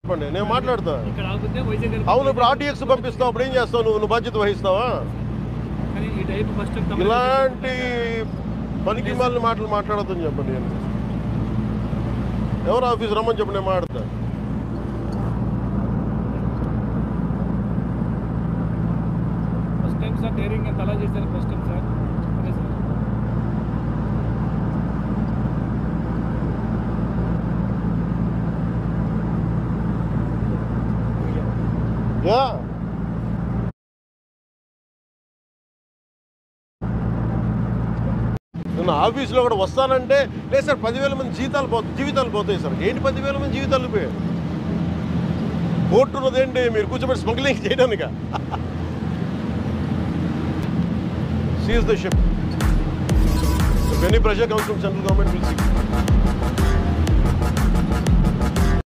చెప్పండి, నేను మాట్లాడతా. అవును, ఇప్పుడు ఆర్టీఎక్స్ పంపిస్తావు, అప్పుడు ఏం చేస్తావు? నువ్వు బాధ్యత వహిస్తావా? ఇలాంటి పనికి మాలిన మాటలు మాట్లాడొద్దని చెప్పండి. ఎవరు ఆఫీస్ రమ్మని చెప్పండి, నేను మాట్లాడతా. ఫస్ట్ టైం సార్ డేరింగ్ ఎంత అలా చేశారు? First time sir. అదే సార్. యా నేను ఆఫీస్లో కూడా వస్తానంటే లేదు సార్, 10,000 మంది జీవితాలు పోతాయి సార్. ఏంటి 10,000 మంది జీవితాలు పోయాయి? కోర్టు ఉన్నదేంటి? మీరు కూర్చోబెట్టి స్మగ్లింగ్ చేయడానిక? Seize the ship. If any pressure comes from central government, we'll see.